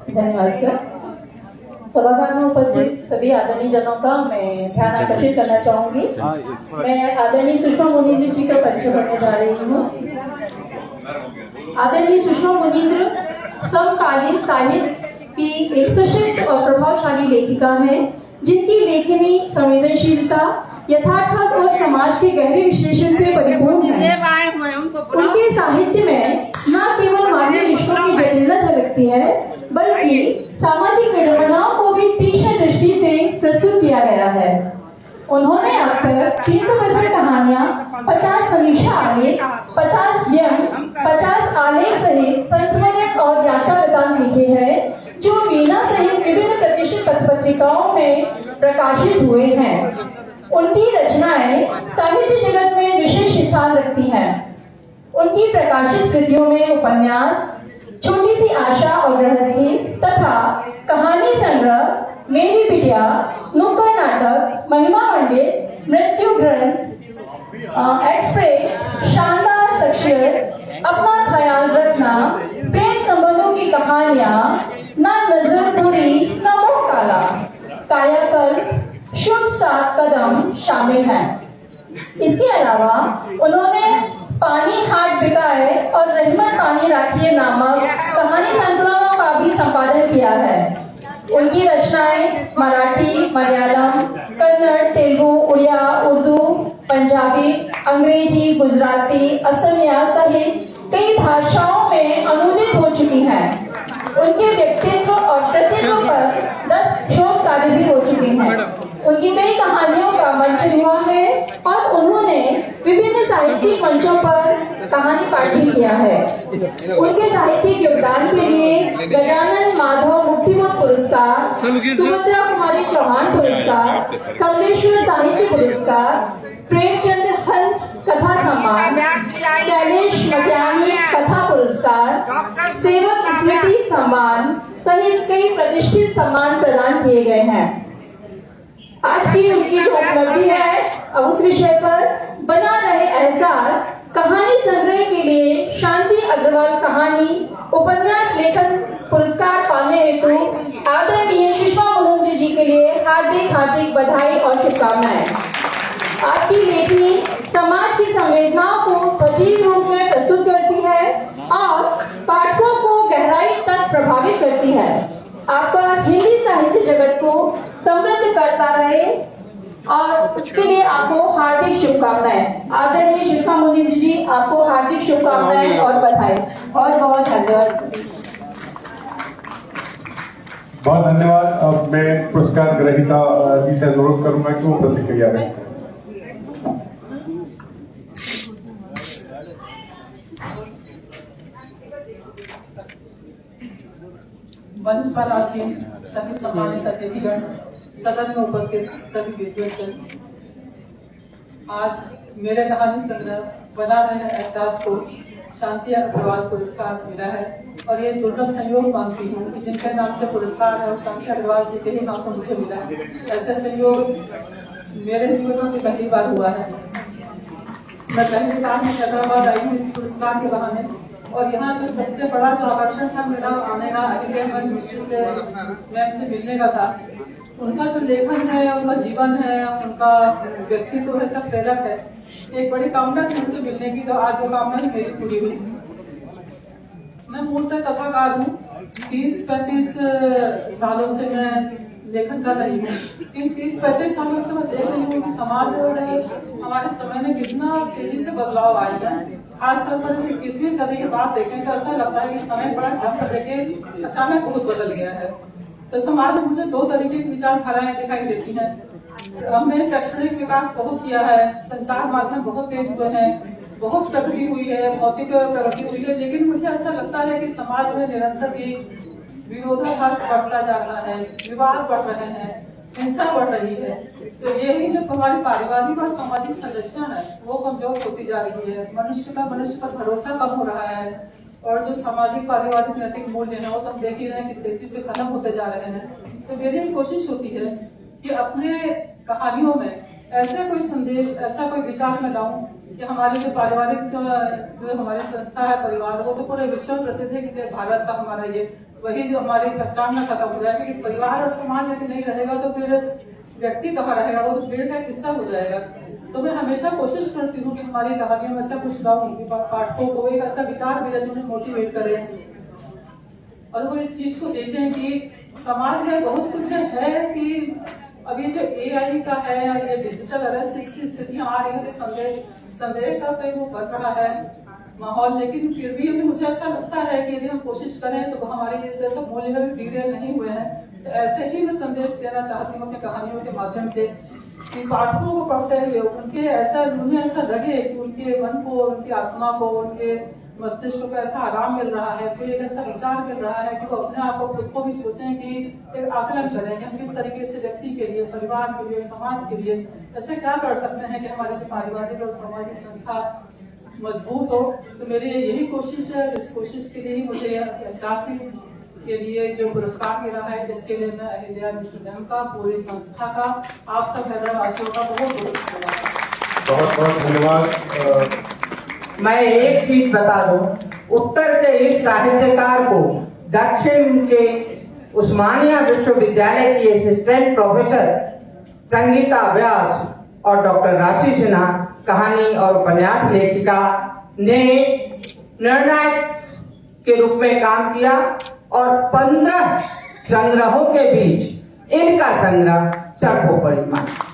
धन्यवाद सर। सभागार में उपस्थित सभी आदरणीय जनों का मैं ध्यान आकर्षित करना चाहूंगी। मैं आदरणीय सुषमा मुनीन्द्र जी का परिचय पढ़ने जा रही हूँ। आदरणीय सुषमा मुनीन्द्र समकालीन साहित्य की एक सशक्त और प्रभावशाली लेखिका हैं, जिनकी लेखनी संवेदनशीलता, यथार्थ और समाज के गहरे विश्लेषण से परिपूर्ण है। उनके साहित्य में न केवल मानवीय रिश्तों की जटिलता झलकती है, बल्कि सामाजिक विडंबनाओं को भी तीक्ष्ण दृष्टि से प्रस्तुत किया गया है। उन्होंने अब तक 365 कहानियां, 50 समीक्षा आलेख, 50 व्यंग, 50 आलेख सहित संस्मरण और यात्रा वृत्तांत लिखे हैं, जो वीणा सहित विभिन्न प्रतिष्ठित पत्रिकाओं में प्रकाशित हुए हैं। उनकी रचनाएं साहित्य जगत में विशेष स्थान रखती हैं। उनकी प्रकाशित कृतियों में उपन्यास, छोटी सी आशा और गृहस्थी तथा कहानी संग्रह, मेरी बिटिया, नुक्कड़ नाटक, महिमा मंडित, मृत्यु ग्रंथ, एक्सप्रेस, शानदार शख्सियत, अपना ख्याल रखना, प्रेम संबंधों की कहानियां, ना नजर बुरी ना मुंह काला, कायाकल्प, शुभ सात कदम शामिल हैं। इसके अलावा उन्होंने पानी हाट बिकाए और रहमत पानी राखिए नामक कहानी संकलनों का भी संपादन किया है। उनकी रचनाएं मराठी, मलयालम, कन्नड़, तेलुगु, उड़िया, उर्दू, पंजाबी, अंग्रेजी, गुजराती, असमिया सहित कई भाषाओं में अनुदित हो चुकी हैं। उनके व्यक्तित्व और कृतित्व पर 10 शोध कार्य भी हो चुके हैं। उनकी कई कहानियों का मंचन हुआ है और उन्होंने विभिन्न साहित्यिक मंचों पर कहानी पाठ भी किया है। उनके साहित्यिक योगदान के लिए गजानन माधव मुक्तिमोद पुरस्कार, सुभद्रा कुमारी चौहान पुरस्कार, कमलेश्वर साहित्य पुरस्कार, प्रेमचंद हंस कथा सम्मान, शैलेश मटियानी कथा पुरस्कार, सेवक स्मृति सम्मान सहित कई प्रतिष्ठित सम्मान प्रदान किए गए हैं। आज की उनकी जो उपलब्धि है, अब उस विषय पर बना रहे एहसास कहानी संग्रह के लिए शांति अग्रवाल कहानी उपन्यास लेखन पुरस्कार पाने हेतु आदरणीय सुषमा मुनीन्द्र जी के लिए हार्दिक हार्दिक बधाई और शुभकामनाएं। आपकी लेखनी समाज की संवेदनाओं को सजीव रूप में प्रस्तुत करती है और पाठकों को गहराई तक प्रभावित करती है। आपका हिंदी साहित्य जगत को समृद्ध करता रहे और उसके लिए आपको हार्दिक शुभकामनाएं। आदरणीय सुषमा मुनीन्द्र जी, आपको हार्दिक शुभकामनाएं और बधाई। बहुत बहुत धन्यवाद। बहुत धन्यवाद। अब मैं पुरस्कार ग्रहीता जी से अनुरोध करूंगा कि वो प्रतिक्रिया दें। मंच पर आसीन सभी सम्मानित अतिथिगण, सदन में उपस्थित सभी विद्वान, आज मेरे कहानी संग्रह बना रहे एहसास को शांति अग्रवाल पुरस्कार मिला है और ये दुर्लभ संयोग मानती हूँ कि जिनके नाम से पुरस्कार है और शांति अग्रवाल जी के ही नाम को मुझे मिला है। ऐसे संयोग मेरे जीवन में पहली बार हुआ है। मैं पहली बार हैदराबाद आई हूँ इस पुरस्कार के बहाने और यहाँ जो सबसे बड़ा जो आकर्षण था मेरा आने का, अखिल अहमद मिश्र से मैम से मिलने का था। उनका जो लेखन है, उनका जीवन है, उनका व्यक्तित्व है, सब प्रेरक है। एक बड़ी कामना थी उनसे मिलने की, तो आज वो कामना मेरी पूरी हुई। मैं मूलतः कथाकार हूँ। 30-35 सालों से मैं लेखन कर रही हूँ। इन 30-35 सालों से मैं देख रही हूँ कि समाज और हमारे समय में कितना तेजी से बदलाव आया है। खासतौर पर 21वीं सदी की बात देखें तो ऐसा लगता है कि समय बड़ा झपट देके अचानक बहुत बदल गया है। तो समाज में मुझे 2 तरीके की विचारधाराएं दिखाई देती हैं। हमने शैक्षणिक विकास बहुत किया है, संचार माध्यम बहुत तेज हुए हैं, बहुत प्रगति हुई है, भौतिक प्रगति हुई है, लेकिन मुझे ऐसा लगता है कि समाज में निरंतर ही विरोधाभास बढ़ता जा रहा है, विवाद बढ़ रहे हैं, हिंसा बढ़ रही है। तो यही जो हमारी पारिवारिक और सामाजिक संरचना है वो कमजोर होती जा रही है। मनुष्य पर भरोसा कम हो रहा है और जो सामाजिक पारिवारिक नैतिक मूल्य है वो तो हम देख ही रहे हैं किस तेजी से खत्म होते जा रहे हैं। तो मेरी भी कोशिश होती है कि अपने कहानियों में ऐसे कोई संदेश, ऐसा कोई विचार मैं लाऊं कि हमारी जो पारिवारिक जो हमारी संस्था है, परिवार, वो तो पूरे विश्व में प्रसिद्ध है कि भारत का हमारा ये वही जो हमारी पहचान में खत्म हो जाएगा। क्योंकि परिवार और समाज यदि नहीं रहेगा तो फिर व्यक्ति कहाँ रहेगा, वो तो पेड़ का किस्सा हो जाएगा। तो मैं हमेशा कोशिश करती हूँ कि हमारी कहानियों में ऐसा कुछ लाऊं कि पाठकों को एक ऐसा विचार मिले जो उन्हें मोटिवेट करे और वो इस चीज को देखें कि समाज में बहुत कुछ है कि अभी जो AI का है या ये डिजिटल अरेस्ट की स्थितियां आ रही है तो संदेह का कहीं वो बढ़ रहा है माहौल। लेकिन फिर भी अभी मुझे ऐसा लगता है कि यदि हम कोशिश करें तो हमारे जैसे मूल्य भी डिटेल नहीं हुए हैं, तो ऐसे ही मैं संदेश देना चाहती हूँ अपनी कहानियों के माध्यम से कि पाठकों को पढ़ते हुए उनके ऐसा उन्हें ऐसा लगे कि उनके मन को, उनकी आत्मा को, उनके मस्तिष्क को ऐसा आराम मिल रहा है, कोई एक ऐसा विचार मिल रहा है कि वो अपने आप को खुद को भी सोचें कि एक आकलन करें कि हम किस तरीके से व्यक्ति के लिए, परिवार के लिए, समाज के लिए ऐसे क्या कर सकते हैं कि हमारी जो पारिवारिक और सामाजिक संस्था मजबूत हो। तो मेरी यही कोशिश है, इस कोशिश के लिए ही मुझे एहसास के लिए जो पुरस्कार मिला है, जिसके लिए मैं अहिल्या विश्वविद्यालय का, पूरी संस्था का, आप सब हैदराबादियों का बहुत बहुत धन्यवाद। मैं एक चीज बता दूं, उत्तर के इस साहित्यकार को दक्षिण के उस्मानिया विश्वविद्यालय की असिस्टेंट प्रोफेसर संगीता व्यास और डॉक्टर राशि सिन्हा, कहानी और उपन्यास लेखिका, ने निर्णायक के रूप में काम किया और 15 संग्रहों के बीच इनका संग्रह सर्वोपरि माना।